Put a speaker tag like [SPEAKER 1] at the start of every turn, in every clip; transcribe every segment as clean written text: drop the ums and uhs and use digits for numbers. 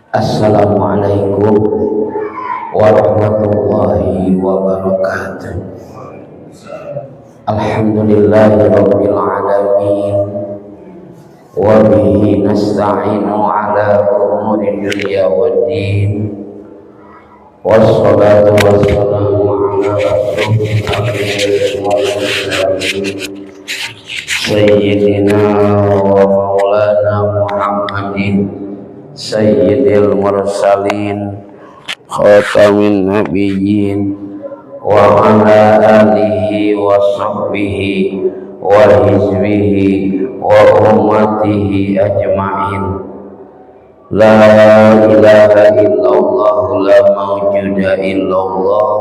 [SPEAKER 1] Assalamualaikum warahmatullahi wabarakatuh. Alhamdulillahirabbil alamin wa bihi nasta'inu ala umuri dunya waddin. Wassalatu wassalamu ala rasulil sayyidina wa maulana Muhammadin sayyidil mursalin khatamin nabiyyin wa ala alihi wa sahbihi wa hizbihi wa ummatihi ajma'in. La ilaha illallah, la mawjuda illallah,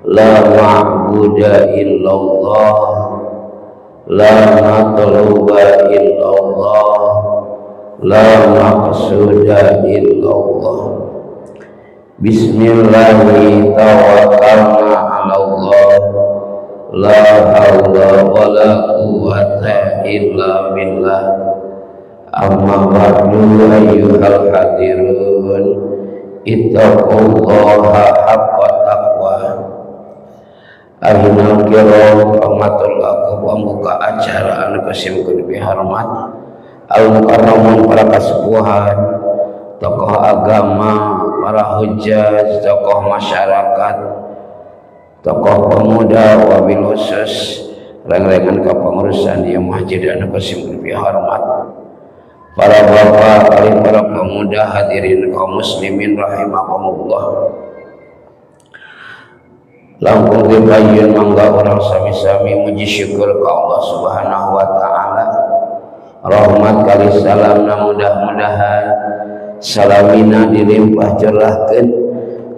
[SPEAKER 1] la ma'buda illallah, la matluba illallah, la maqsuda illallah. Bismillahi tawakkalna ala Allah, la hawla wa la quwwata illa billah. Amma ba'du ayyuhal hadirun, ittaqullaha haqqa taqwa. Ahlul kiram, rahmatullah pembuka acara anu kasimkeun bihormat al-mukarramun, para kasepuhan, tokoh agama, para hujjaj, tokoh masyarakat, tokoh pemuda, wabil khusus reng-rengan kepengurusan di masjid anu kasimkeun bihormat, para bapak, para pemuda, hadirin kaum muslimin rahimakumullah. Langkung dibayun mangga orang sami-sami muji syukur ke Allah Subhanahu wa taala. Rahmat kali salamna mudah-mudahan salamina dilimpah curahkeun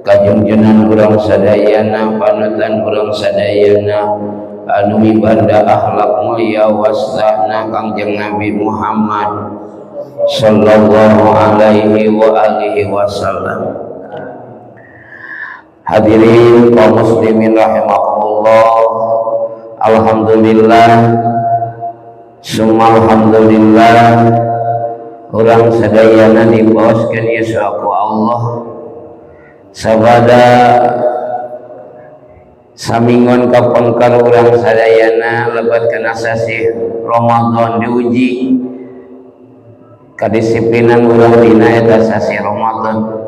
[SPEAKER 1] ka junjungan urang sadayana, panutan urang sadayana anu mibanda akhlak mulia wasana Kangjeng Nabi Muhammad sallallahu alaihi wa alihi wasallam. Hadirin kaum muslimin rahimakumullah, alhamdulillah summa alhamdulillah urang sadayana dibaoskeun yasa ku Allah sabada samingon kapengkar urang sadayana lebat kana sasih Ramadan diuji kadisiplinan urang dina eta sasih Ramadan.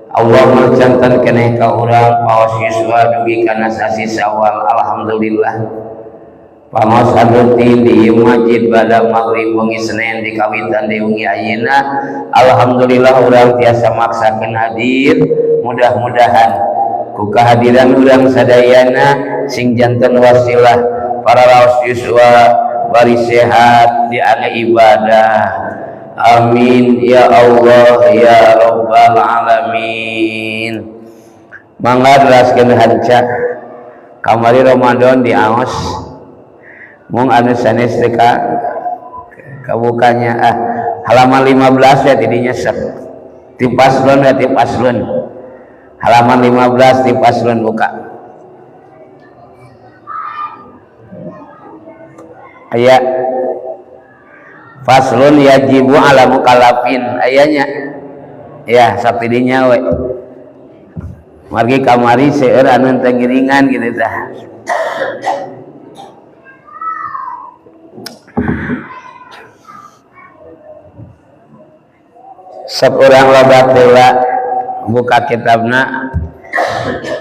[SPEAKER 1] Allah mercantan keneh ka urang paos yuswa dugi kana sasi Syawal. Alhamdulillah pamaos adutin di masjid pada maghrib wengi Senin di kawitan di wengi ayeuna. Alhamdulillah urang tiasa maksakeun hadir. Mudah-mudahan ku kehadiran urang sadayana sing janten wasilah para raos yuswa bari sehat di anu ibadah. Amin ya Allah ya Rabbal alamin. Mangga deraskeun hanca kamari Ramadan di aos mung anu sanes teh kabukanya halaman 15 ya tidinya sep ti paslon ya ti paslon halaman 15 ti paslon buka aya faslun yajibu ala mukallafin ayanya ya sapidinya we margi kamari seueur anu teu ngiringan kitu tah. Sok urang loba teula buka kitabna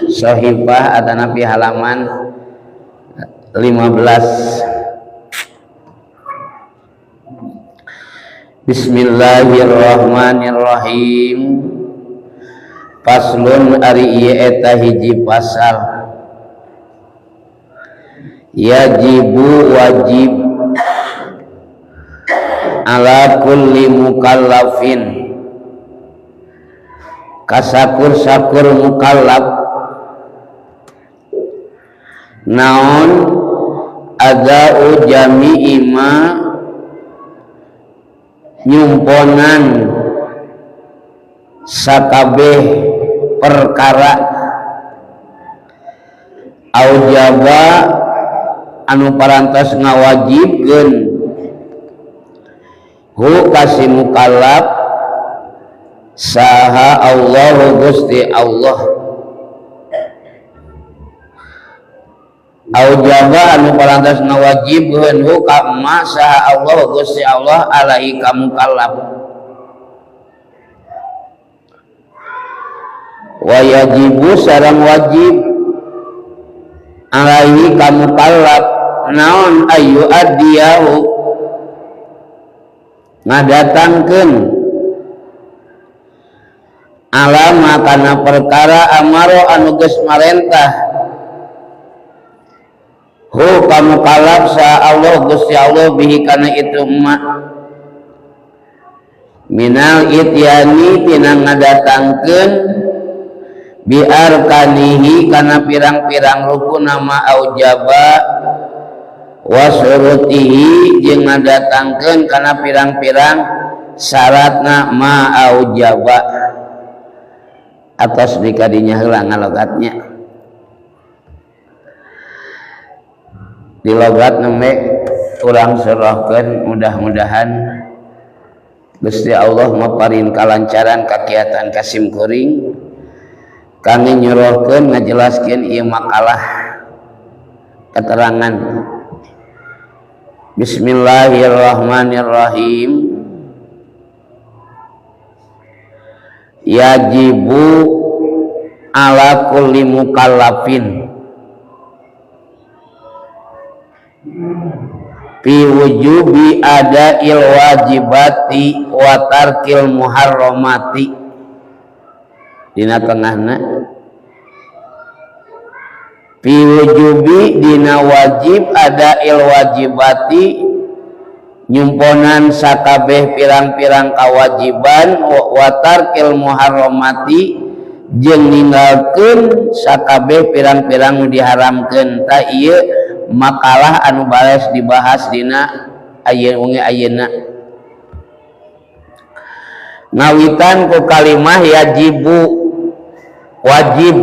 [SPEAKER 1] Shahifah atanapi halaman 15. Bismillahirrahmanirrahim. Paslun ari ieu eta hiji pasal. Yajibu wajib ala kulli mukallafin kasakur-sakur mukallaf naon adau jami'i ma nyumponan sakabeh perkara aujaba anu parantos ngawajibkeun hu kasih mukallaf saha Allah Gusti Allah aujaba anu parantasna wajibkeun hu ka ma saha Allah Gusti Allah alaihi ka mukallaf wa yajibu sareng wajib alaihi ka mukallaf naon ayu adiyahu ngadatangkeun alama kana perkara amaro anu geus marentah hu ka mukallaf sa Allah Gusti Allah bihi kana itu emak minal ityani tina ngadatangkeun biarkanihi kana pirang-pirang rukun nama aujaba wa surutihi jeung ngadatangkeun kana pirang-pirang syaratna ma aujaba atos dikadinya heula ngalogatnya di logat nembe urang serahkeun mudah-mudahan Gusti Allah maparin kalancaran kakiatan kasim kuring kami nyuruhkeun ngajelaskeun ieu makalah keterangan. Bismillahirrahmanirrahim. Yajibu ala kulli mukallafin fi wujubi ada'il wajibati wa tarkil muharramati. Dina tengahna fi wujubi dina wajib ada'il wajibati nyumponan sakabeh pirang-pirang kawajiban wa tarkil muharramati jeung ninggalkeun sakabeh pirang-pirang nu diharamkeun. Ta ieu makalah anu bares dibahas dina ayeuna ngawitan ku kalimah yajibu wajib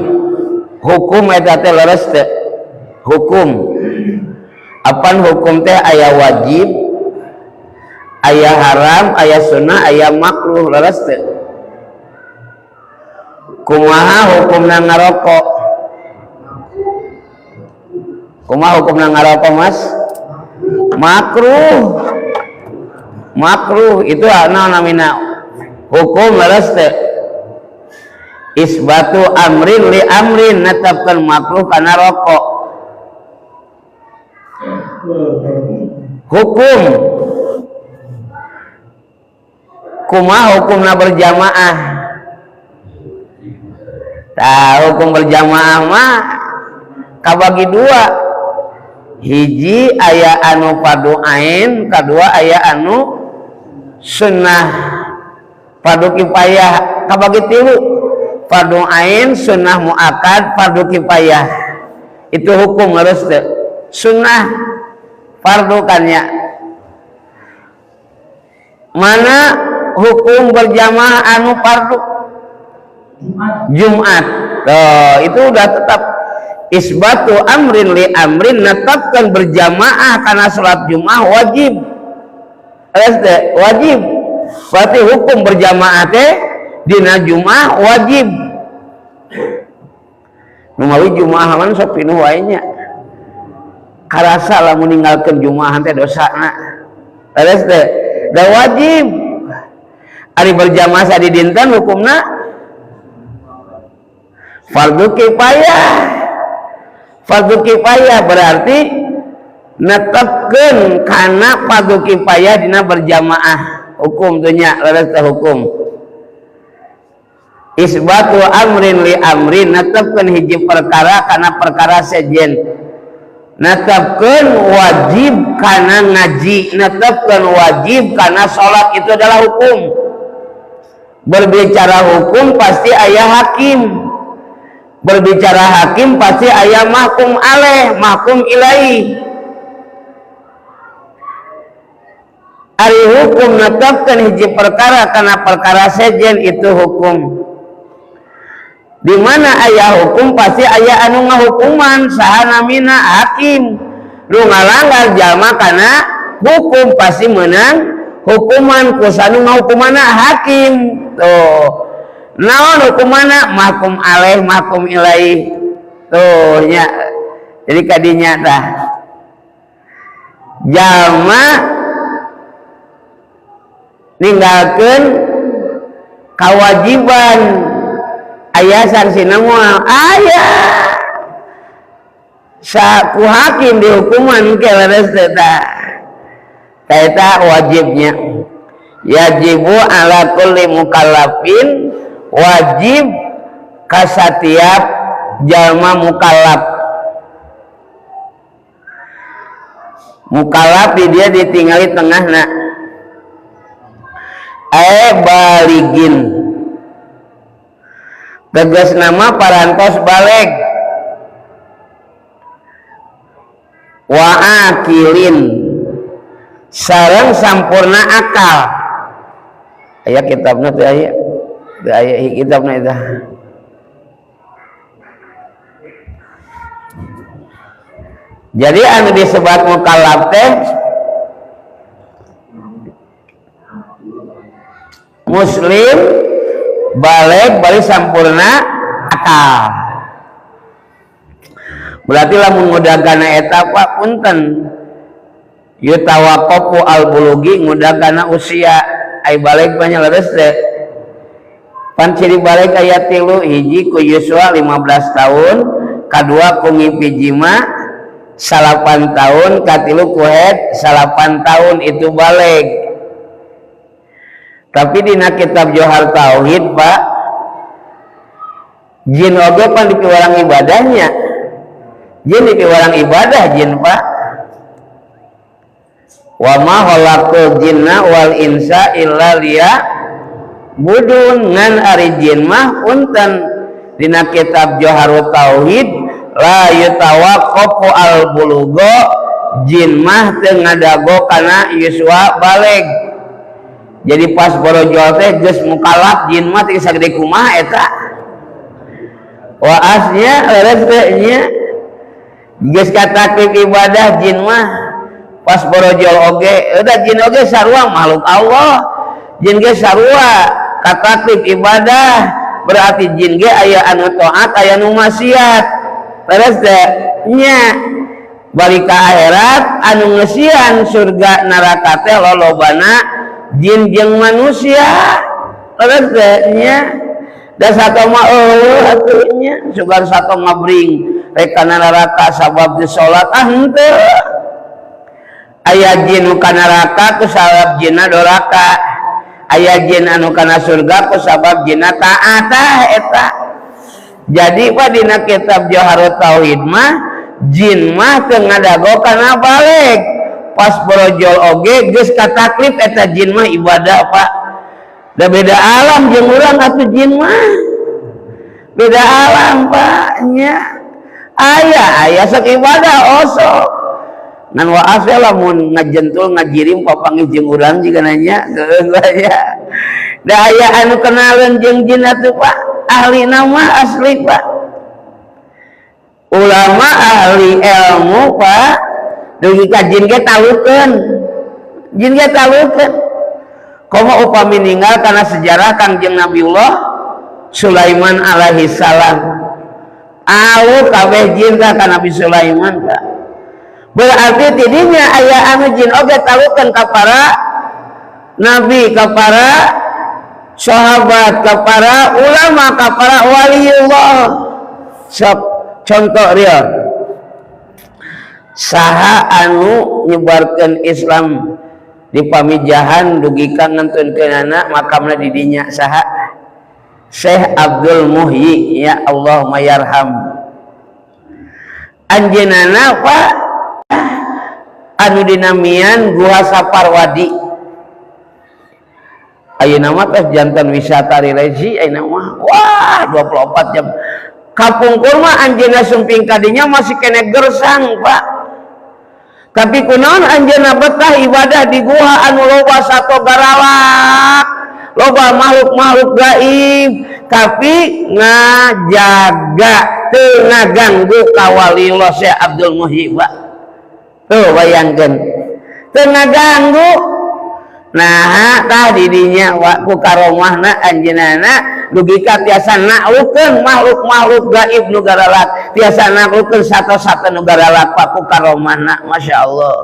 [SPEAKER 1] hukum eta teh leres teh hukum apan hukum teh aya wajib aya haram aya sunnah aya makruh leres teh kumaha hukumna ngarokok kumaha hukumna ngarokok mas makruh itu namina hukum leres teh isbatu amrin li amrin netapkan makruh kana rokok hukum kumaha hukumna berjamaah hukum berjamaah mah kabagi dua hiji aya anu fardu ain kadua aya anu sunnah fardu kifayah kabagi tilu fardu ain sunnah muakkad fardu kifayah itu hukum harus teh sunnah fardu kannya mana hukum berjamaah anu fardu Jumat itu udah tetap isbatu amrin li amrin netapkan berjamaah karena sholat Jumat wajib wajib berarti hukum berjamaah teh dina Jumat wajib numawi Jumat man sok pinuh wae nya karasa lamun ninggalkeun Jumat teh dosana terus teh da wajib ari berjamaah sadi dinten hukumna fardu kifayah berarti netepkeun kana fardu kifayah dina berjamaah hukum dunya leres teh hukum isbatu amrin li amrin netepkeun hiji perkara kana perkara sejen netepkeun wajib kana ngaji netepkeun wajib kana salat itu adalah hukum berbicara hukum pasti aya hakim berbicara hakim pasti aya mahkum alaih mahkum ilaih ari hukum netepkeun hiji perkara kana perkara sejen itu hukum di mana aya hukum pasti aya anu ngahukuman saha namina hakim nu ngalanggar jalma kana hukum pasti menang hukuman ku sanu ngahukumana hakim tuh naon hukumana mahkum alaih mahkum ilaih tuh nya. Jadi kadinya tah jalma ninggalkeun kewajiban aya sanksina moal aya saku hakim dihukuman ke leres teh eta wajibnya yajibu ala kulli mukallafin wajib ka satiap jalma mukallaf. Mukallaf di dia ditinggali tengahna baligin tegas nama parantos baleg wa akilin sareng sampurna akal. Aya kitabna teh aya kitabna eta. Jadi anu disebut mukallaf teh muslim baleg bari sampurna akal. Berarti lamun ngudagana eta Pak punten yutawaqafu al-bulugi ngudagana usia ai baleg banyak leres teh. Pan ciri baleg aya 3 hiji ku yuswa 15 tahun, kadua ku ngimpi jima 8 tahun, katilu ku haid 8 tahun itu baleg. Tapi dina kitab Johar Tauhid Pak jin oge pan dipiwarang ibadahnya. Jin dipiwarang ibadah jin Pak. Wa ma khalaqul jinna wal insa illa liya'budun ngan ari jin mah punten dina kitab Johar Tauhid la yutawaqqafu al bulugo jin mah teu ngadago kana yuswa baleg. Jadi pas borojol teh geus mukallaf jin mah teh sagede kumaha eta. Wa asnya leres teh nya geus kataklif ibadah jin mah pas borojol oge udah jin oge sarua makhluk Allah. Jin ge sarua kataklif ibadah berarti jin ge aya anu taat aya nu maksiat. Leres teh nya balik ka akhirat anu ngeusian surga neraka teh lolobana jin jeung manusia. Leres teh nya da sato mah atunya sugan sato ngabring rek kana neraka sabab di salat henteu. Aya jin nu kana neraka ku sabab jinna doraka, aya jin anu kana surga ku sabab jinna taat eta. Jadi Pak dina kitab Johar Tauhid mah jin mah teu ngadago kana baleg. Pas borojol oge geus kataklif eta jin mah ibadah Pak. Da beda alam jeung urang atuh jin mah. Beda alam Pak nya. Aya sok ibadah osok. Ngan waas we lamun ngajentul ngajirim papanggih jeung urang jiga nanya geus aya. Da aya anu kenaleun jeung jin atuh Pak. Ahli nama asli Pak. Ulama ahli ilmu Pak. Dugi ka jin ge talukeun. Jin ge talukeun. Komo upami ninggal kana sejarah Kangjeng Nabiullah Sulaiman alaihi salam. Awu kabeh jin ka Nabi Sulaiman Pak. Berarti tidinya aya anu jin oge talukeun ka para nabi, ka para sahabat, ka para ulama, ka para waliullah. Sok contoh real. Saha anu nyebarkeun Islam di pamijahan dugi ka ngantunkeunana makamna di dinya saha? Syekh Abdul Muhyi ya Allahumma yarham. Anjeunana Pak anu dinamian Guha Saparwadi. Ayeuna mah teh janten wisata religi ayeuna mah wah 24 jam. Kapungkur mah anjeunna sumping kadinya masih kene gersang Pak. Tapi kunaon anjeunna betah ibadah di guha anu loba sato garalak, loba makhluk-makhluk gaib, tapi ngajaga teu ngaganggu ka waliullah Syekh Abdul Muhyi Pak. Tuh bayangkeun. Teu ngaganggu. Nah, tah di dinya wa ku karomahna anjeunana dugika tiasa naklukeun makhluk-makhluk gaib nu garalak, tiasa naklukeun satu-satu nu garalak paku karomahna. Masya Allah.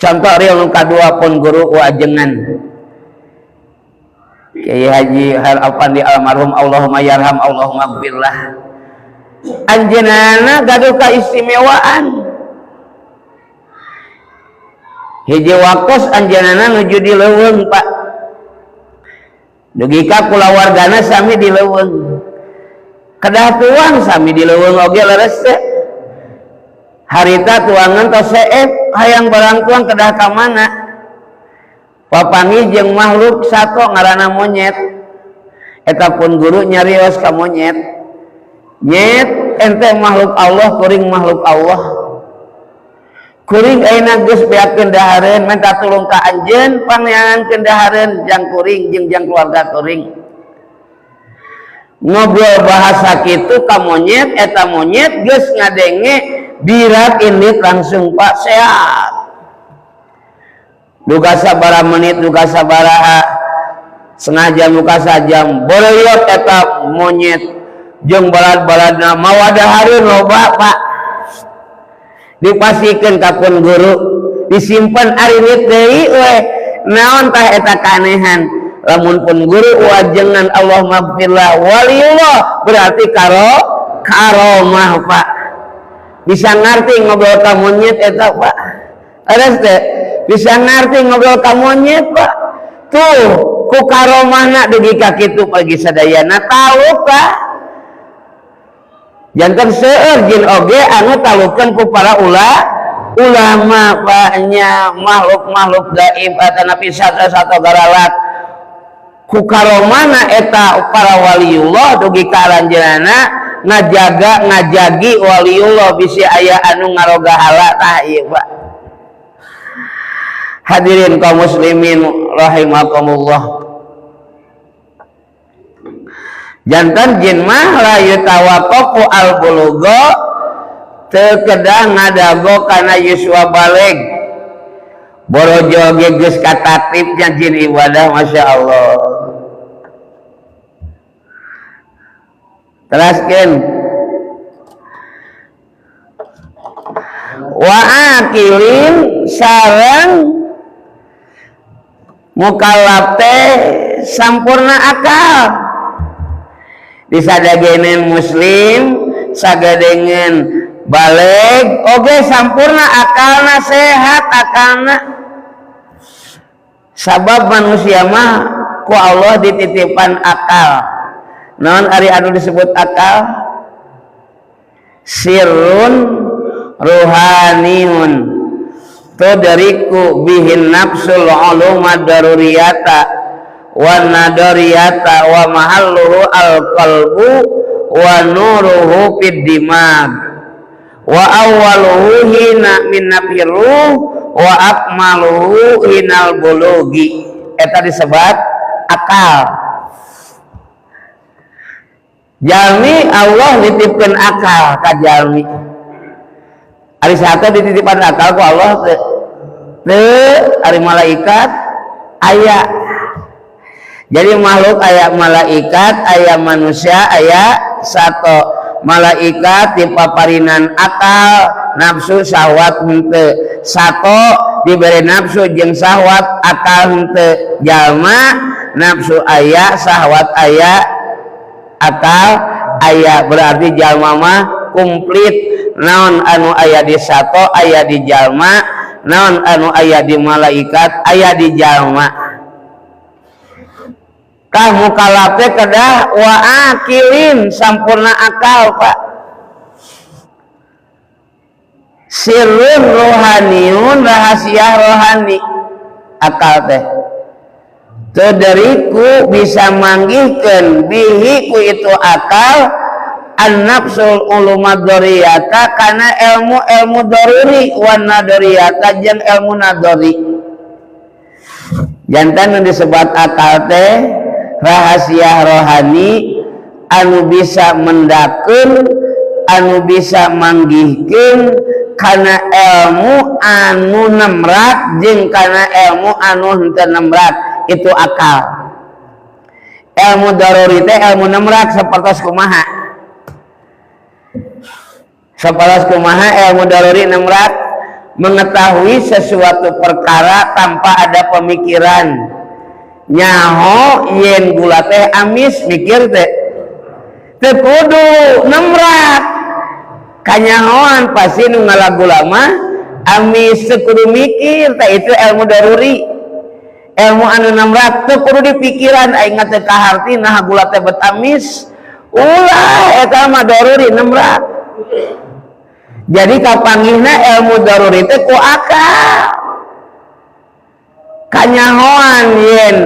[SPEAKER 1] Contoh real nu kadua pun guru ku ajengan Kiai Haji Harapandi almarhum, Allahumma yarham Allahumma gfirlah. Anjeunana gaduh kaistimewaan. Hiji wakos anjeunana nuju di leuweung Pak. Dugi ka kulawargana sami di leuweung. Kedah tuang sami di leuweung oge leres teh. Harita tuangan tos seep hayang barang tuang kedah ka mana? Papangi jeung makhluk sato ngaranna monyet. Eta pun guru nyarios ka monyet. Nyet ente makhluk Allah, kuring makhluk Allah. Kuring ayeuna geus beakeun dahareun minta tulung ka anjeun pangeankeun dahareun jang kuring jeung jang keluarga kuring. Ngobrol bahasa kitu ka monyet, eta monyet geus ngadenge birat indit langsung Pak sehat. Duga sabaraha menit, duga sabaraha setengah jam, duga sajam boroyot eta monyet jeung balad-baladna mawa dahareun loba Pak. Dipasikeun ka pun guru, disimpen arit deui we. Naon tah eta kanehan? Lamun pun guru wajengan Allahumma gfirlah waliullah berarti karomah Pak. Bisa ngarti ngobrol ka monyet eta Pak. Ares teh bisa ngarti ngobrol ka monyet Pak. Tuh ku karomahna dugi ka kitu pagi sadayana tahu Pak. Jantan seueur jin oge anu talukeun ku para ulama Pak nya makhluk-makhluk gaib atana pisah-satu garalak ku karomahna eta para waliullah dugi ka aranjeunana ngajagi waliullah bisi aya anu ngaroga hala tah ieu Pak. Hadirin kaum muslimin rahimakumullah. Jantan jin mah layu tawakofu al-bulugho teu kedah ngadago kana yuswa baleg. Borojo ge geus katatipnya jin ibadah Masya Allah. Teraskeun wa akilin sareng mukallaf teh sampurna akal. Disadagenen muslim sagadengen baleg oge sampurna akalna sehat akalna. Sabab manusia mah ku Allah dititipan akal. Naon ari anu disebut akal? Sirrun ruhaniyun tudriku bihin nafsul uluma daruriyata wa nadariyata wa mahalluhu al-qalbu wa nuruhu fid dimag wa awwaluhu hina min nafiruh wa akmaluhu hinal bulugi. Eta disebut akal. Jalmi Allah nitipkeun akal ka jalmi. Ari satu dititipan akal ku Allah teu ari malaikat aya. Jadi makhluk aya malaikat, aya manusia, aya satu. Malaikat dipaparinan akal, nafsu, syahwat henteu. Satu diberi nafsu jeung syahwat, akal henteu. Jalma nafsu aya, syahwat aya, akal aya. Berarti jalma mah komplit. Naon anu aya di satu aya di jalma, naon anu aya di malaikat aya di jalma. Kah mukallaf teh kedah wa akilin sampurna akal Pak. Sirrun rohaniyun rahasia rohani akal teh. Tudriku bisa manggihkeun bihi ku itu akal an-nafsul ulumad dariyata kana ilmu daruri wan nadariyata jeung ilmu nadari. Jantan yang disebut akal teh rahasia rohani anu bisa mendakeun, anu bisa manggihkeun kana ilmu anu nemrat jeung kana ilmu anu henteu nemrat, itu akal. ilmu daruri teh ilmu nemrak sapertos kumaha ilmu daruri nemrak mengetahui sesuatu perkara tanpa ada pemikiran nyaho yen gula teh amis mikir teh kudu nemrak kanyahoan pasti nu ngalagula mah amis kudu mikir teh itu ilmu daruri ilmu anu nemrak teu kudu dipikiran aing teh kaharti nah gula teh bet amis ulah eta mah daruri nemrak. Jadi kapanggihna ilmu daruri teh ku akal kanyahoan yen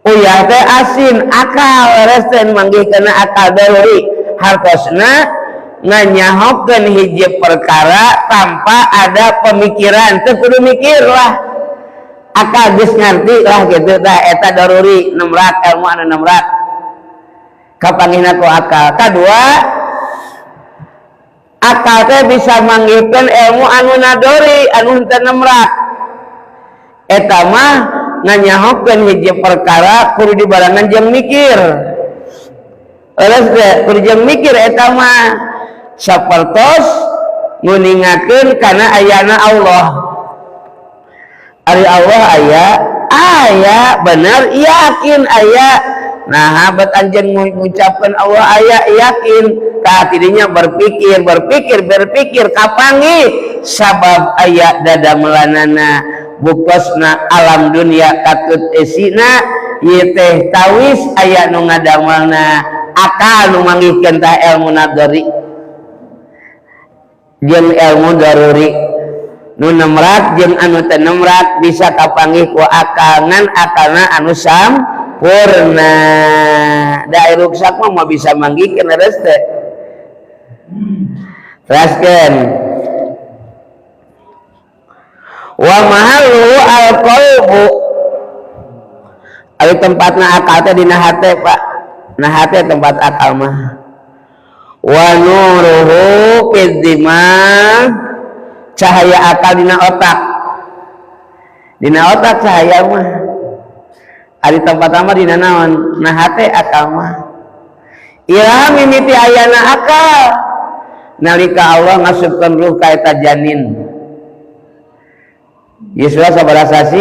[SPEAKER 1] uyah teh asin akal resen manggihkeuna akal daruri hartosna nganyahokeun hiji perkara tanpa ada pemikiran teu kudu mikir lah akal geus ngarti lah gitu tah eta daruri nemrak ilmu anu nemrak kapanggihna ku akal. Kadua akal teh bisa manggihkeun ilmu anu nadori anu henteu nemrak eta mah nganyahokeun hiji perkara kudu dibarengan jeung mikir leres teh kudu jeung mikir eta mah sapertos nguningakeun kana ayana Allah ari Allah aya bener yakin aya nah habat anjeun ngucapkeun Allah aya yakin tah tidinya berpikir kapangi sabab aya dadamelanana bukosna alam dunia katut esina ieu teh tawis aya nu ngadamelna akal nu manggihkeun tah ilmu nadari jeung ilmu daruri nu nemrak jeung anu teu nemrak bisa kapanggih ku akal ngan akalna anu sampurna da ruksak mah bisa manggihkeun leres teh teraskeun wa mahallu al-qalbu ari tempatna akal teh dina hate Pak nah hate tempat akal mah wa nuruhu fid dimag cahaya akal dina otak cahaya mah ari tempat mah dina naon nah hate akal mah ilham mimiti ayana akal nalika Allah ngasupkeun ruh ka eta janin Yesua sabaraha sasi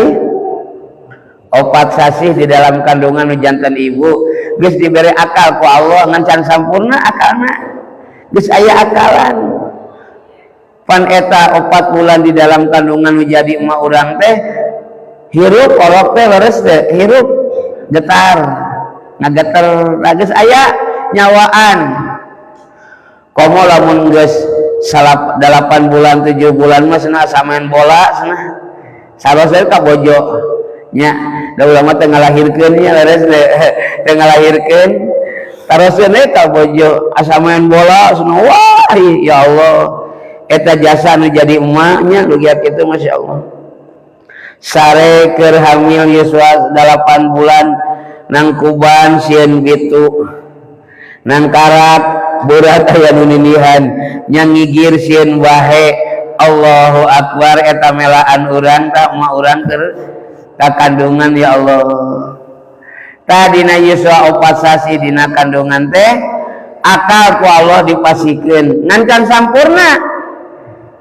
[SPEAKER 1] 4 sasi di dalam kandungan jantan ibu geus diberi akal ku Allah ngan can sampurna akalna geus aya akalan pan eta 4 bulan di dalam kandungan jadi emak urang teh hirup orok teh leres teh hirup getar ngageter geus aya nyawaan komo lamun geus 8 bulan 7 bulan mah cenah samain bola cenah saroseur ka bojo nya da ulama teh ngalahirkeun nya leres teh ngalahirkeun taroskeun ka bojo asa main bola cenah wah ya Allah eta jasa nu jadi emaknya lu kieu kitu masyaallah sare keur hamil Yesua 8 bulan nang kuban sieun bitu nang karat berat aya nu ninihan nya ngigir sieun wahe Allahu Akbar eta melaan urang tak emak urang keur ka kandungan ya Allah tah dina Yesua 4 sasi dina kandungan teh akal ku Allah dipasikeun ngan can sampurna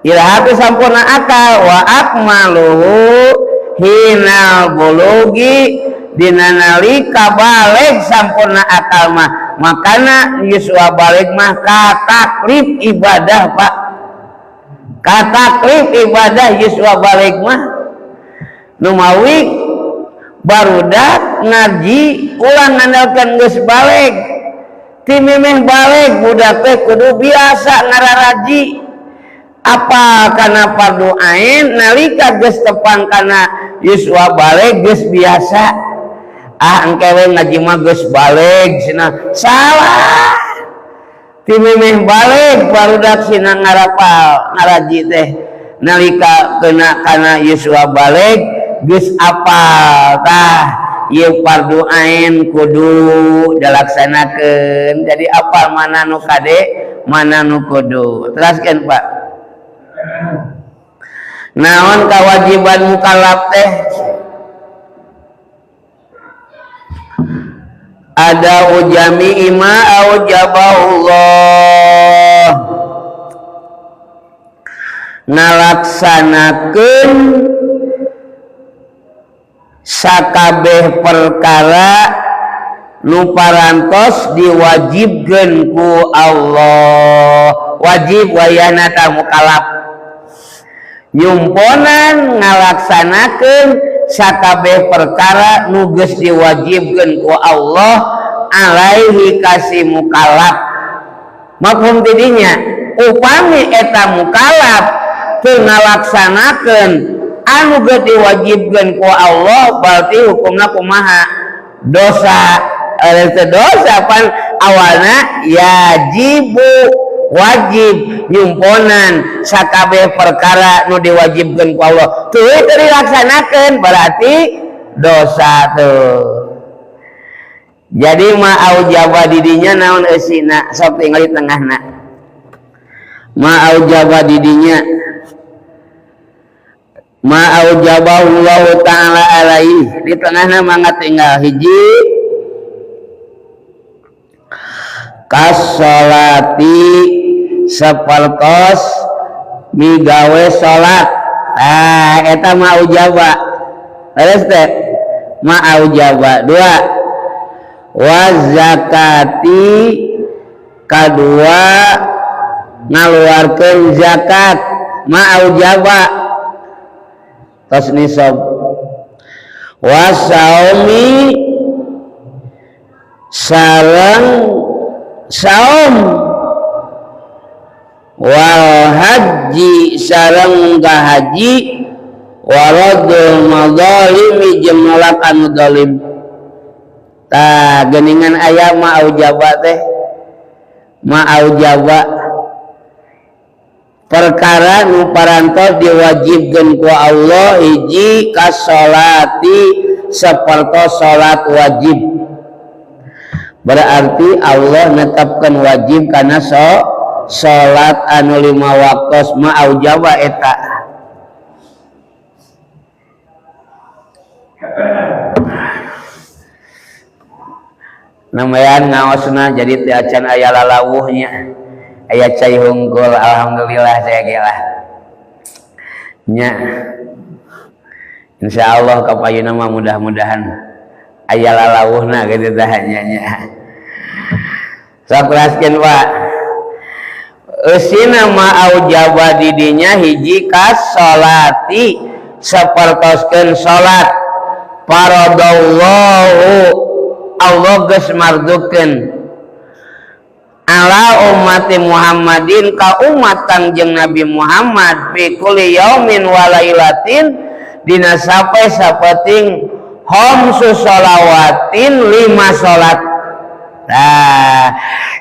[SPEAKER 1] ilhatu sampurna akal wa akmaluhu hinal bulugi dina nalika baleg sampurna akal mah makana Yesua baleg mah ka taklif ibadah Pak ka taklif ibadah Yesua baleg mah nu mawi barudak ngaji ulang ngandalkeun geus baleg ti mimih baleg budak teh kudu biasa ngararaji apa kana fardu ain nalika geus tepang kana Yesua baleg geus biasa engkewe ngaji mah geus baleg cenah salah ti mimih baleg barudak cenah ngarapal ngaraji teh nalika kena kana Yesua baleg geus apal tah ieu fardu ain kudu dilaksanakeun jadi apal mana nu kade mana nu kudu teraskeun Pak naon kewajiban mukallaf teh ada ujami ma aujabahullah ngalaksanakeun sakabeh perkara nu parantos diwajibkeun ku Allah. Wajib wayana ta mukallaf nyumponan ngalaksanakeun sakabeh perkara nu geus diwajibkeun ku Allah alaihi kasih mukallaf. Mafhum tidinya upami eta mukallaf teu ngalaksanakeun anu geus diwajibkeun ku Allah berarti hukumna kumaha? Dosa. Dosa pan awalna yajibu wajib nyumponan sakabeh perkara nu diwajibkeun ku Allah teu dilaksanakeun berarti dosa tuh. Jadi ma aujaba didinya naon eusina sok tinggal di tengahna. Ma aujaba didinya ma aujaballahu ta'ala alaihi di tengahna mangga tinggal hiji kasolati sapertos migawe salat. Eta ma aujaba terus teh ma aujaba dua wa zakati kadua ngaluarkeun zakat ma aujaba tos nisab wa saumi sareng saum wal haji sareng haji waradul madhalimi jeung nolak anu zalim. Tah geuningan aya ma aujaba teh ma aujaba perkara nu parantos diwajibkeun ku Allah hiji kasolati sapertos salat wajib berarti Allah netapkan wajib karena salat anu 5 waktos ma aujaba eta. Namayan ngaosna jadi teu acan aya lalawuhnya aya cai hungkul alhamdulillah saya gila nya insyaallah kapayuna mah mudah-mudahan aya lalawuhna gitu tah nya sok raskeun Pak eusina ma aujaba didinya hiji kasolati sapertoskeun salat faradallahu Allah geus mardukeun ala ummati Muhammadin ka umat Kangjeng Nabi Muhammad fi kulli yaumin wa lailatin dina sapoe-sapoting khamsu sholawatin 5 salat. Nah,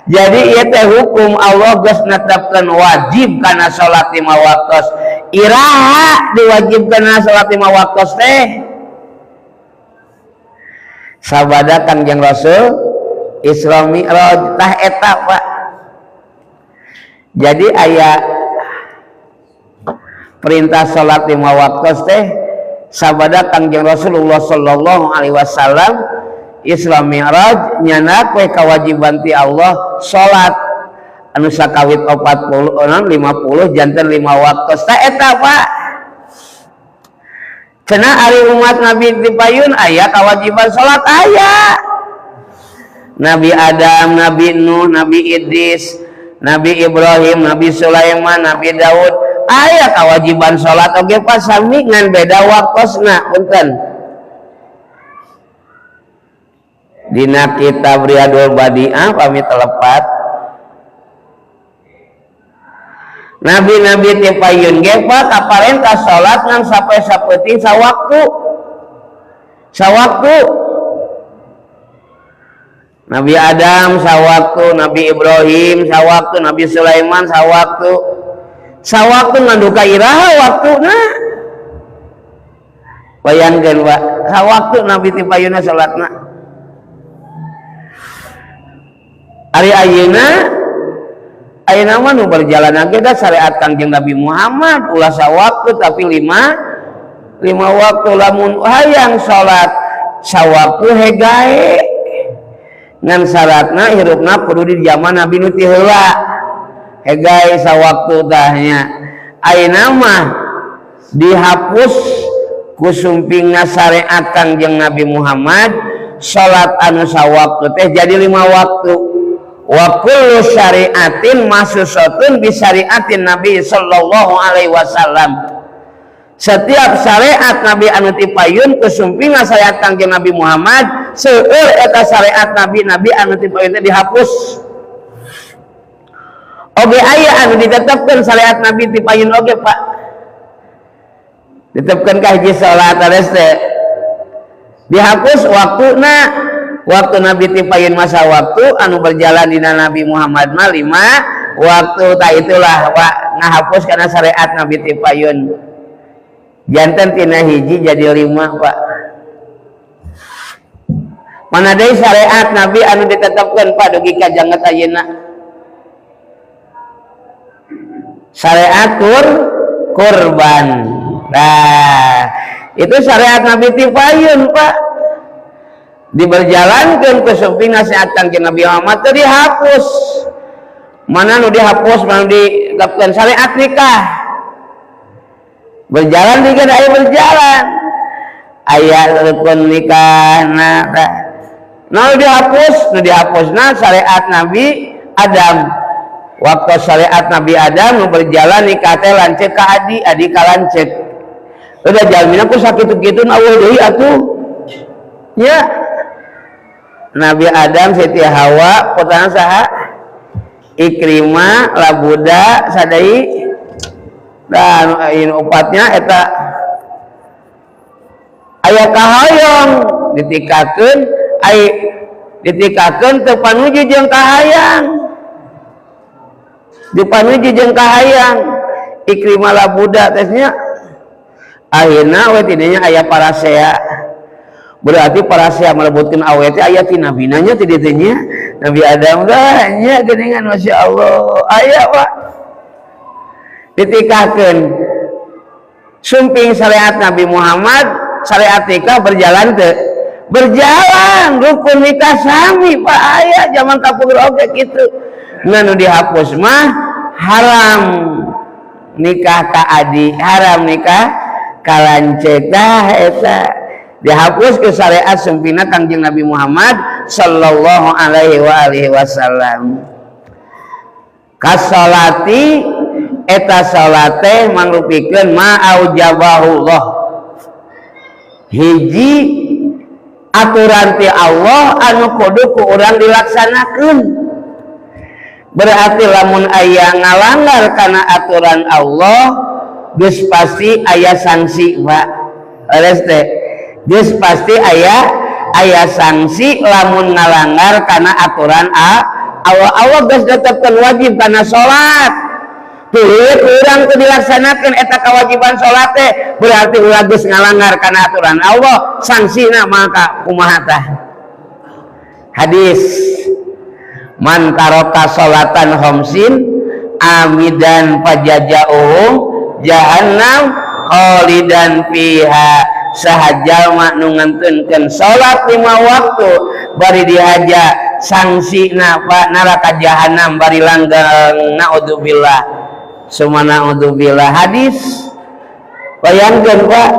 [SPEAKER 1] jadi ieu teh hukum Allah geus netepkeun wajib kana salat 5 waktos. Iraha diwajibkeun salat 5 waktos teh? Sabada Kangjeng Rasul Isra Mi'raj tah eta Pak. Jadi aya perintah salat 5 waktos teh sabada Kangjeng Rasulullah sallallahu alaihi wasallam Isra Mi'raj nyana we kewajiban ti Allah salat anu sakawit 40 50 janten 5 waktos tah eta Pak. Cenah ari umat Nabi dipayun aya kewajiban salat aya. Nabi Adam, Nabi Nuh, Nabi Idris, Nabi Ibrahim, Nabi Sulaiman, Nabi Daud aya kewajiban salat oge pas sami ngan beda waktosna punten. Dina kitab Riyadul Badi'ah pami telepat Nabi-nabi ti payun ge Pak kaparentah salat ngan sapoe-sapoeting sawaktu. Nabi Adam sawaktu, Nabi Ibrahim sawaktu, Nabi Sulaiman sawaktu nganduka iraha waktuna. Bayangkeun Pak, sawaktu Nabi ti payunna salatna. Ari ayeuna mah nu berjalan ge da syariat Kangjeng Nabi Muhammad ulah sawaktu tapi 5 waktu lamun hayang salat sawaktu hegae ngan syaratna hirupna kudu di zaman Nabi nu ti heula hegai sawaktu tahnya ayeuna mah dihapus ku sumpingna syariat Kangjeng Nabi Muhammad salat anu sawaktu teh jadi 5 waktu wa kullu syariatin masusatun bi syariatin Nabi sallallahu alaihi wasallam setiap syariat Nabi anu tipayun kesumpingan syariat Kangjeng Nabi Muhammad seueur eta syariat Nabi anu tipayun teh dihapus oge aya anu ditetepkeun syariat Nabi tipayun oge Pak ditetepkeun ka hiji salat ares teh dihapus waktuna waktu Nabi tipayun masa waktu anu berjalan dina Nabi Muhammad mah 5 waktu tah itulah ngahapus karena syariat Nabi tipayun janten tina hiji jadi 5 Pak mana deui syariat Nabi anu ditetepkeun Pak dugi ka janget ayeuna syariat kurban nah itu syariat Nabi tipayun Pak diberjalankeun ku sumping nasihat Kangjeng Nabi Muhammad teh dihapus mana nu dihapus mana ditetepkeun syariat nikah berjalan dikit aya berjalan aya rukun nikah nah dihapusna syariat Nabi Adam waktu syariat Nabi Adam nu berjalan nikah teh lancet ka adi ka lancet udah jalmina ku sakitu-kitu awal deui atuh nya Nabi Adam Siti Hawa putana saha Ikrimah labuda sadai dan ini opatnya eta aya kahayang ditikakeun teu panuju jeung kahayang dipanuju jeung kahayang Ikrimah labuda tesnya ayeuna we tidinya aya parasea berarti parasea melebutkeun awe teh aya ti nabina nya ti dieu nya Nabi Adam dah nya geuningan masyaallah aya Pak ditikakeun sumping syariat Nabi Muhammad syariat nikah berjalan teu berjalan rukun nikah sami Pak aya zaman kapungkur oge kitu nu dihapus mah haram nikah ka adi haram nikah ka lancet eta dihapus ke syariat sumpina Kangjeng Nabi Muhammad sallallahu alaihi wasallam kasolati eta salat teh mangrupikeun ma aujabahullah hiji aturan ti Allah anu kudu ku urang dilaksanakeun berarti lamun aya ngalanggar kana aturan Allah geus pasti aya sanksi Pak leres teh geus pasti aya sanksi lamun ngalanggar kana aturan Allah geus tetepkeun wajib kana salat tuh urang teu dilaksanakeun eta kewajiban salat teh berarti ulah geus ngalanggar kana aturan Allah sangsina maka kumaha tah hadis man taraka salatan khamsin amidan fajaja'uhum jahannam khalidan fiha sahajalma nu ngantunkeun salat 5 waktu bari dihaja sangsina Pak neraka jahanam bari langgeng naudzubillah sumana udzubillah hadis bayangkeun Pak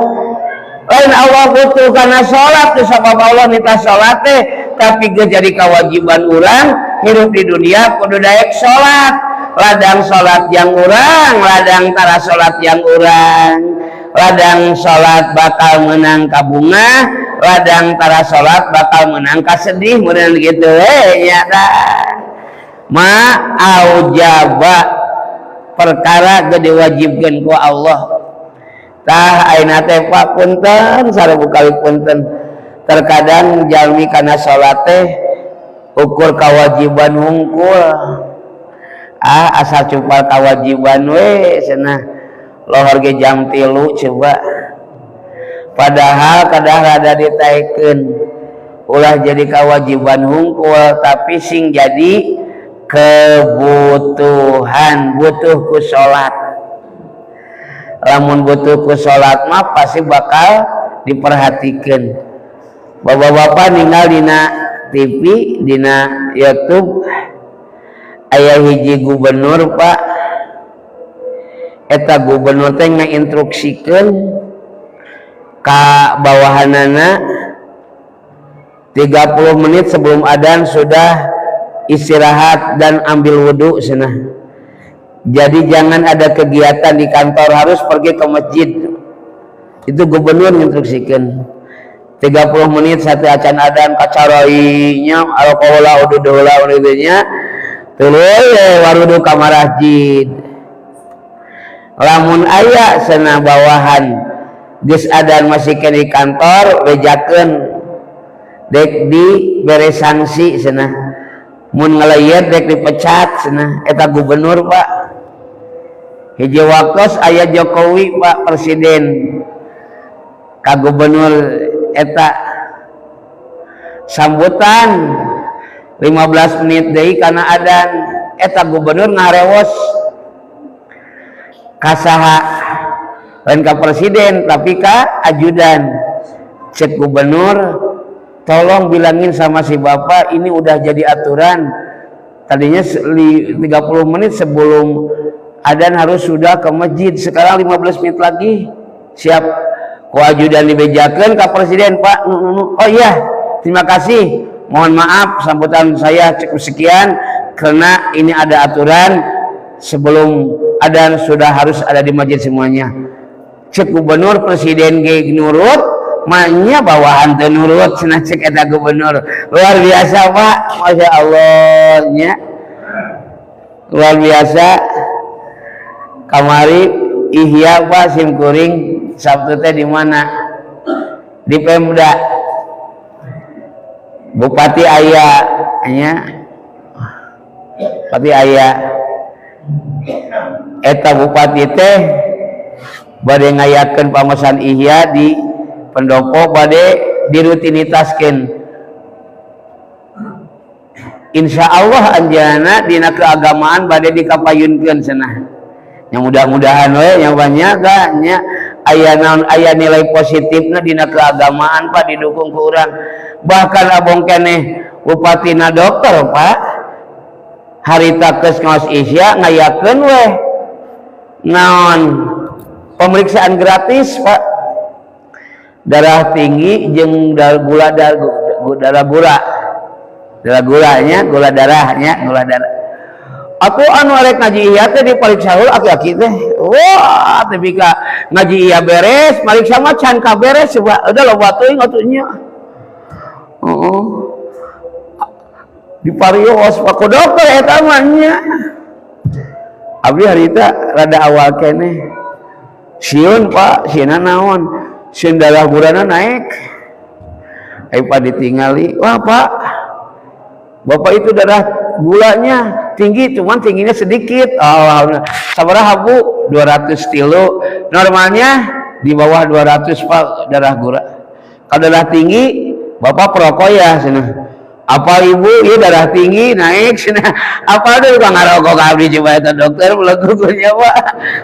[SPEAKER 1] lain Allah butuh kana salat teh sabab Allah nita salat teh tapi ge jadi kewajiban urang hirup di dunia kudu daek salat ladang salat yang urang ladang tara salat yang urang ladang salat bakal menang ka bunga ladang tara salat bakal menang ka sedih meureun kitu nya tah ma aujaba perkara gede wajibkeun ku Allah tah ayeuna teh Pak punten sarebu kali punten terkadang jalmi kana salat teh ukur kewajiban hungkul asal cupal kewajiban we cenah lohor ge jam 3 coba padahal kadang rada ditaikeun ulah jadi kewajiban hungkul tapi sing jadi kebutuhan butuh ku salat lamun butuh ku salat mah pasti bakal diperhatikeun bapak-bapak ninggal dina TV dina YouTube aya hiji gubernur Pak, eta gubernur teh ngainstruksikeun ka bawahanana 30 menit sebelum adzan sudah istirahat dan ambil wudhu cenah. Jadi jangan ada kegiatan di kantor, harus pergi ke masjid. Itu gubernur instruksikan 30 menit satu acan adzan kacarainya alkohola ududola udunya tuluy warudu ka masjid. Lamun aya cenah bawahan geus adzan masih di kantor bejakeun dek dibere sanksi cenah. Mun ngalayeut dek dipecat cenah. Eta gubernur Pak. Hiji wakos aya Jokowi Pak presiden. Ka gubernur eta sambutan 15 menit deui kana adzan, eta gubernur ngarewos ka saha lain ka presiden tapi ka ajudan. Cek gubernur, tolong bilangin sama si bapak ini udah jadi aturan, tadinya 30 menit sebelum adzan harus sudah ke masjid, sekarang 15 menit lagi. Siap. Ku ajudan dibejakeun ka presiden Pak. Oh iya, terima kasih, mohon maaf sambutan saya cukup sekian karena ini ada aturan sebelum adzan sudah harus ada di masjid semuanya. Cek gubernur presiden ge nurut, manya bawahan teu nurut cenah cek eta gubernur. Luar biasa Pak, masya Allah nya. Luar biasa. Kamari ihya Pak simkuring Sabtu teh di mana? Di Pemda. Bupati aya nya. Bupati aya. Eta bupati teh bade ngayakeun pamesan ihya di pendopo bade dirutinitaskeun. Insya Allah anjeunna dina keagamaan bade dikapayunkeun cenah. Yang mudah-mudahan we yang banyak nya aya nilai positifna dina keagamaan Pak didukung ku urang. Bahkan abong keneh bupatina dokter Pak, harita geus ngaos isya ngayakeun we naon pemeriksaan gratis Pak, darah tinggi jeung darah gulanya gula darahnya gula darah. Aku anu arek ngaji iya teh dipariksa heul aki-aki teh. Wah, teh bika ngaji iya beres, pariksa mah can ka beres coba. Udah loba teuing atunya. Heeh. Diparios pak dokter eta mah nya. Abdi harita rada awal keneh. Sieun Pak, sieuna naon? Sieun darah gulana naik. Ai Pak ditingali, "Wah, Pak. Bapak itu darah gulanya tinggi, cuman tingginya sedikit." Alhamdulillah. Sabaraha Bu? 200 kilo. Normalnya di bawah 200 Pak darah gula. Kalau darah tinggi, Bapak perokok ya sana. Apa Ibu? Iya darah tinggi naik sana. Apa ada juga ngarokok kabri coba itu dokter melegukunya Pak.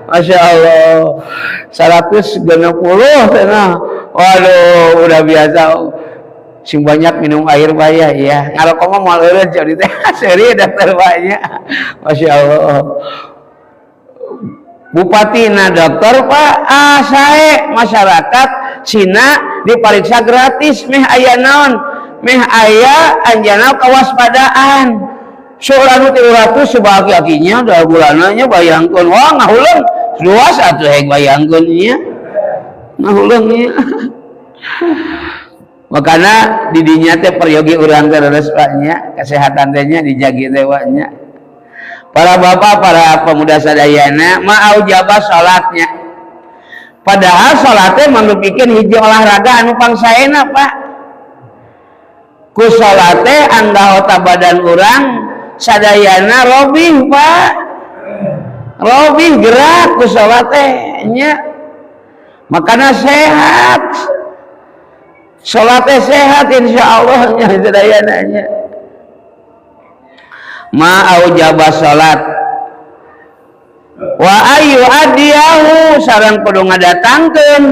[SPEAKER 1] Masya Allah. 160 sana. Waduh, udah biasa. Sing banyak minum air bayah ya ngarokok mah moal eureun jadi teh seri dokter banyak. Masya Allah. Bupatina dokter Pak sae masyarakat Cina dipariksa gratis meh aya naon meh aya anjana kawaspadaan soalna 300 sebagai akinya da bulananya bayangkeun wah ngahuleung luas atuh heg bayangkeun nya ngahuleung nya. Makanya didinya teh peryogi urang terus Paknya kesehatan tehnya dijagi teh Paknya. Para bapak, para pemuda sadayana mau jabah salatnya. Padahal salatnya mangupikeun hiji olahraga anu pangsaena Pak. Ku salate anggota badan urang sadayana robih Pak. Robih gerak ku salate nya. Makana sehat. Salatnya sehat insyaallah nya sadayananya. Ma aujaba salat wa ayu adiyahu sareng kudu ngadatangkeun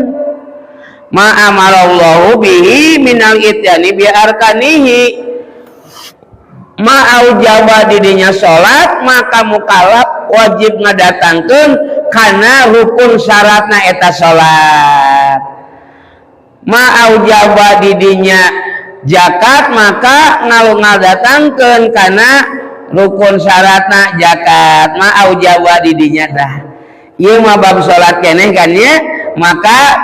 [SPEAKER 1] ma amarallahu bihi minal ityani bi arkanihi ma'aujaba didinya salat maka mukallaf wajib ngadatangkeun kana rukun syaratna eta salat. Ma'aujaba didinya zakat maka ngadatangkeun kana rukun syaratna zakat. Ma'aujaba didinya tah ieu mah bab salat keneh kan nya, maka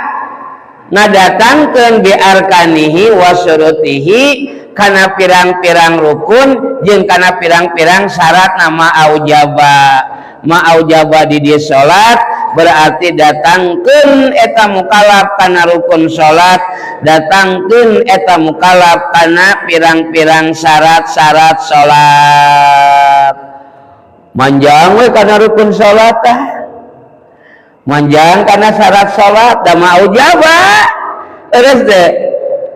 [SPEAKER 1] ngadatangkeun bi arkanihi wa syurutihi kana pirang-pirang rukun jeung kana pirang-pirang syarat nama ma'aujaba di dieu salat berarti datangkeun eta mukallaf kana rukun salat, datangkeun eta mukallaf kana pirang-pirang syarat-syarat salat. Manjang we kana rukun salat tah, manjang kana syarat salat da ma'aujaba terus deh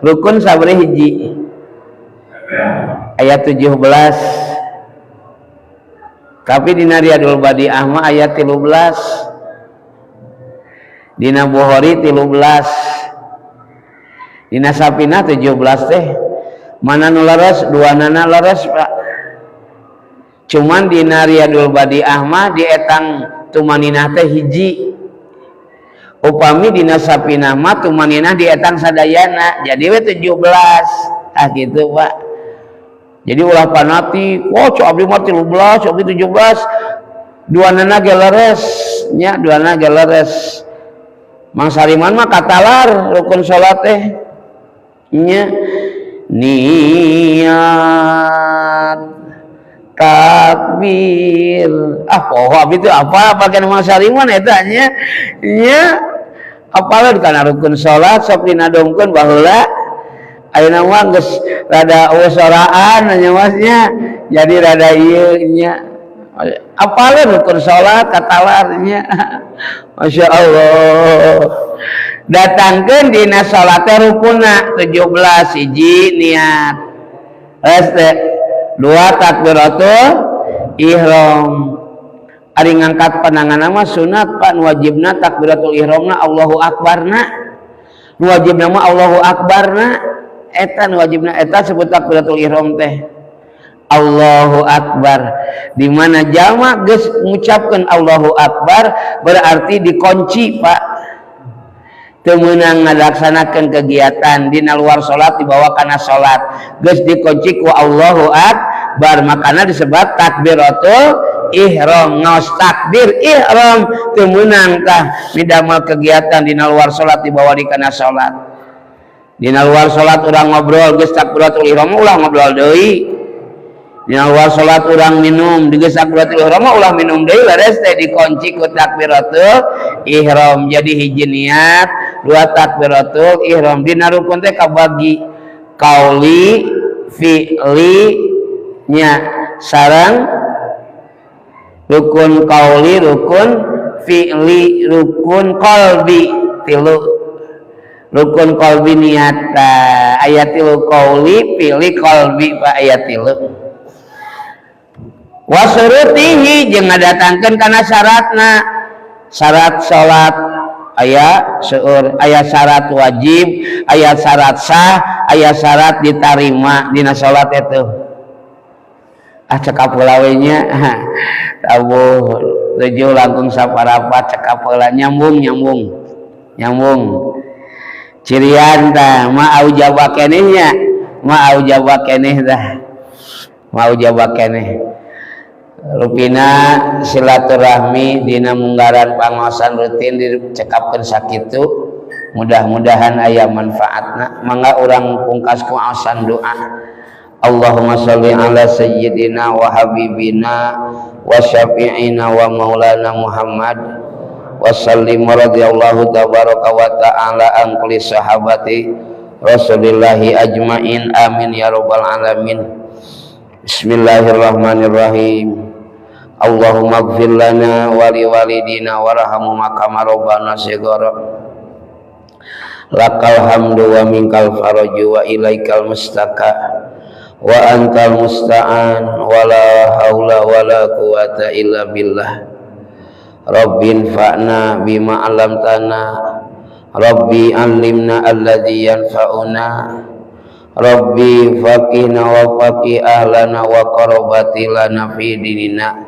[SPEAKER 1] rukun sabari hiji ayat 17 tapi dina Riyadul Badi'ah mah ayat 13 dina Bukhari 13 dina Sapina 17 teh mana nu leres duanana leres Pak, cuman dina Riyadul Badi'ah mah dietang tumaninah teh hiji upami dina Sapina mah tumaninah dietang sadayana jadi we 17 gitu Pak. Jadi ulah panati oh cok abdi mah 13 cok abdi 17 duanana ge leres nya, duanana ge leres. Mang Sariman mah katalar rukun salat teh nya niat takbir poho abdi teh apa bagian Mang Sariman eta nya apalan kana rukun salat sok dinadongkeun baheula ayeuna mah geus rada usoraan nya masnya jadi rada ieu nya apalan rukun salat katalar nya Masya Allah. Datangkeun dina salat teh rukunna 17 hiji niat dua takbiratul ihram ari ngangkat pandangan mah sunat Pak, wajibna takbiratul ihramna Allahu akbarna, wajibna mah Allahu akbarna eta wajibna eta sebut takbiratul ihram teh Allahu akbar, di mana jamak geus ngucapkeun Allahu akbar berarti dikunci Pak, teu meunang ngalaksanakeun kegiatan dina luar salat dibawa kana salat geus dikunci ku Allahu akbar makana disebut takbiratul ihram. Ngaos takbir ihram teu meunang tah midamel kegiatan dina luar salat dibawa di kana salat. Dina luar salat urang ngobrol geus takbiratul ihram ulah ngobrol deui. Dina luar salat urang minum geus takbiratul ihram ulah minum deui leres teh dikunci ku takbiratul ihram. Jadi hiji niat, dua takbiratul ihram. Dina rukun teh kabagi qauli, fi'li nya sareng rukun qauli, rukun fi'li, rukun qalbi tilu. Rukun qalbi niat ayat tilu qauli, fi'li, qalbi Pak ayat tilu. Wa syurutihi jeung ngadatangkeun kana syaratna. Syarat salat aya seueur, aya syarat wajib, aya syarat sah, aya syarat ditarima dina salat itu. Cekap heula we nya. Tabuh tujuh langkung saparapat cekap heula nyambung. Cirian tah ma'aujaba keneh nya, ma'aujaba keneh tah. Ma'aujaba keneh. Rupina silaturahmi dina munggaran pangaosan rutin dicekapkeun sakitu, mudah-mudahan aya manfaatna. Mangga urang pungkas ku aosan doa. Allahumma sholli ala sayyidina wa habibina wa syafi'ina wa maulana Muhammad wa sallim radhiyallahu tabaraka wa ta'ala an kulli sahabati Rasulillahi ajmain amin ya rabbal alamin. Bismillahirrahmanirrahim. Allahumma ighfir lana wa li walidina warhamhuma kama rabbana shighara. Lakal hamdu wa minkal faraju wa ilaikal mustaka wa antal musta'an wa la haula wa la quwata illa billah. Rabbin fa'na bima 'allamtana, Rabbi 'allimna alladzi yanfa'una, Rabbi faqihna wa faqih ahlana wa qarabati lana fi dinina.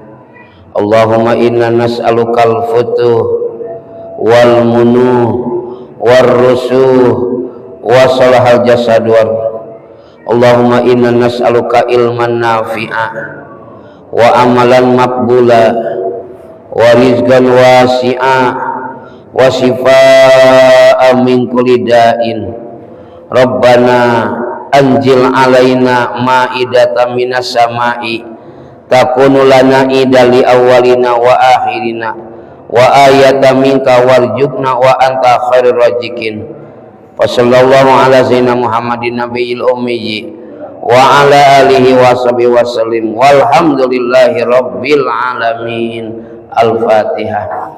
[SPEAKER 1] Allahumma inna nas'alukal futuh wal munuh war rusuh wa salahal jasad war. Allahumma inna nas'aluka ilman nafi'a wa amalan maqbula wa rizqan wasi'a wa shifaa'a min kulli da'in. Rabbana anjil alaina ma'idatan minas sama'i takunu lana idali awalina wa akhirina wa ayatan minka warjukna wa anta khairur razikin. Wa sallallahu ala sayyidina Muhammadin nabiyil ummi wa ala alihi wa sahbihi wa sallim walhamdulillahi rabbil alamin. Al-Fatihah.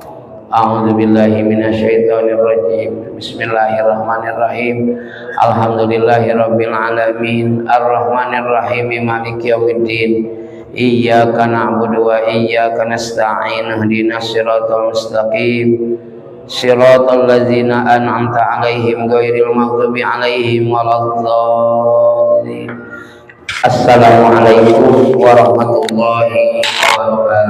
[SPEAKER 1] A'udzu billahi minasyaitonir rajim. Bismillahirrahmanirrahim. Alhamdulillahi rabbil alamin. Arrahmanir rahim. Maliki yaumiddin. Iyyaka na'budu wa iyyaka nasta'in. Ihdinas siratal mustaqim. Siratal ladzina an'amta 'alaihim ghairil maghdubi 'alaihim waladdallin. Assalamualaikum warahmatullahi wabarakatuh.